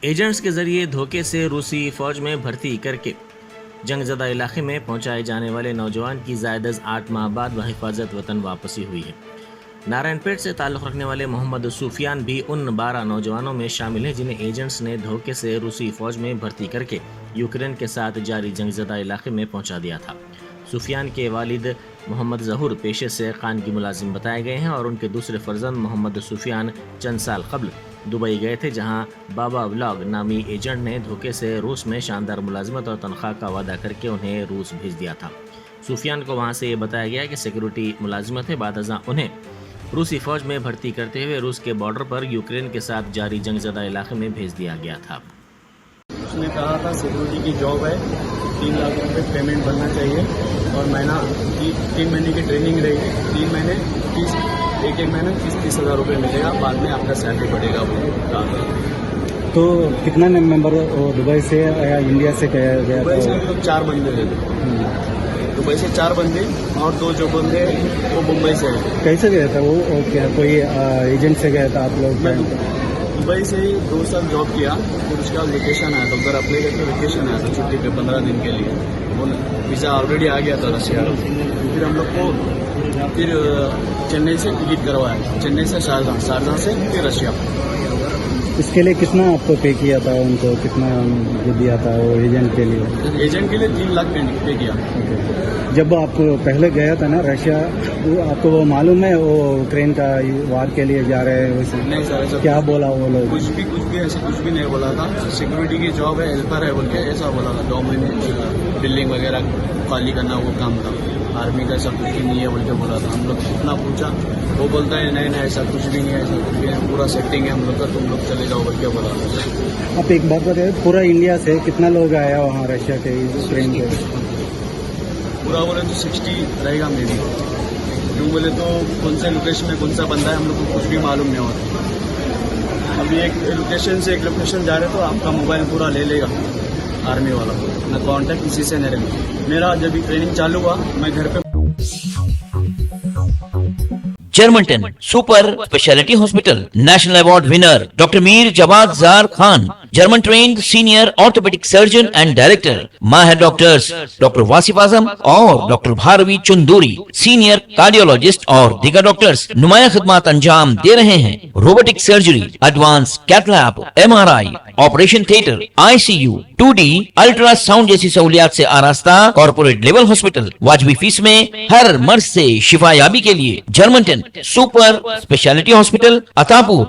Agents के जरिए धोखे से रूसी फौज में भर्ती करके जंगजदा इलाके में पहुंचाए जाने वाले नौजवान की ज़ायद 8 माह बाद बहिफाजत वतन वापसी हुई है। नारायणपेट से ताल्लुक़ रखने वाले मोहम्मद सूफियान भी उन 12 नौजवानों में शामिल हैं जिन्हें एजेंट्स ने धोखे से रूसी फौज में भर्ती करके यूक्रेन के साथ जारी जंगजदा इलाके में पहुंचा दिया था। सूफियान के वालिद मोहम्मद ज़हूर पेशे से खानगी मुलाजिम बताए गए हैं और उनके दूसरे फर्जंद मोहम्मद सूफियान चंद साल कबल दुबई गए थे, जहां बाबा व्लॉग नामी एजेंट ने धोखे से रूस में शानदार मुलाजिमत और तनख्वाह का वादा करके उन्हें रूस भेज दिया था। सूफियान को वहां से ये बताया गया कि सिक्योरिटी मुलाजिमत है, बाद अज़ां उन्हें रूसी फौज में भर्ती करते हुए रूस के बॉर्डर पर यूक्रेन के साथ जारी जंगजदा इलाके में भेज दिया गया था। उसने कहा था सिक्योरिटी की जॉब है, 3 लाख रुपये पेमेंट बनना चाहिए और महीना 3 महीने की ट्रेनिंग रहेगी, 3 महीने एक महीने 30 हज़ार रुपये मिलेगा, बाद में आपका सैलरी बढ़ेगा। वो तो कितना मेंबर दुबई से या इंडिया से गया दुबई से मतलब 4 बंदे थे, दुबई से 4 बंदे और 2 जो बंदे वो मुंबई से है। कैसे गया था वो क्या कोई एजेंट से गया था आप लोग? मैं दुबई से 2 साल जॉब किया, फिर उसके बाद वेकेशन आया था, उधर अप्लाई करके वेकेशन आया था छुट्टी पे 15 दिन के लिए। वो वीज़ा ऑलरेडी आ गया था रशिया। फिर हम लोग को फिर चेन्नई से टिकट करवाया, चेन्नई से शारजा से फिर रशिया। इसके लिए कितना आपको पे किया था? उनको कितना दिया था वो एजेंट के लिए? एजेंट के लिए 3 लाख पे किया। जब आप पहले गया था ना रशिया, आपको वो मालूम है वो यूक्रेन का वार के लिए जा रहे हैं? वैसे नहीं सर, ऐसा क्या बोला वो लोग? कुछ भी ऐसे कुछ भी नहीं बोला था। सिक्योरिटी की जॉब है, हेल्पर है बोल के ऐसा बोला था। 2 महीने बिल्डिंग वगैरह खाली करना वो काम था, आर्मी का ऐसा कुछ भी नहीं है बोल के बोला था। हम लोग कितना पूछा, वो बोलता है नहीं ऐसा कुछ भी नहीं है, ऐसा कुछ भी नहीं, पूरा सेटिंग है हम लोग का, तुम लोग चले जाओ बोल के बोला था। आप एक बात बताइए, पूरा इंडिया से कितना लोग आया वहाँ रशिया के यूक्रेन के? पूरा बोले तो 60 रहेगा मेरी। क्यों बोले तो कौन से लोकेशन में कौन सा बंदा है हम लोग को कुछ भी मालूम नहीं होता। अभी एक लोकेशन से एक लोकेशन जा रहे तो आपका मोबाइल पूरा ले लेगा आर्मी वाला, ना कांटेक्ट किसी से नहीं रहेगा। मेरा जब भी ट्रेनिंग चालू हुआ मैं घर पे Germanten super speciality hospital national award winner doctor Mir Jawad Zar Khan, German trained senior orthopedic surgeon and director, माहिर डॉक्टर्स डॉक्टर वासिफ आजम और doctor Bharavi Chunduri, senior cardiologist और दीगर डॉक्टर्स नुमाया खिदमत अंजाम दे रहे हैं। Robotic surgery, advance cath lab, MRI, operation theatre, ICU, 2D ultrasound जैसी सहूलियात से आरास्ता कॉर्पोरेट लेवल हॉस्पिटल, वाजबी फीस में हर मर्ज से शिफायाबी के लिए Germanton super speciality hospital, Attapur.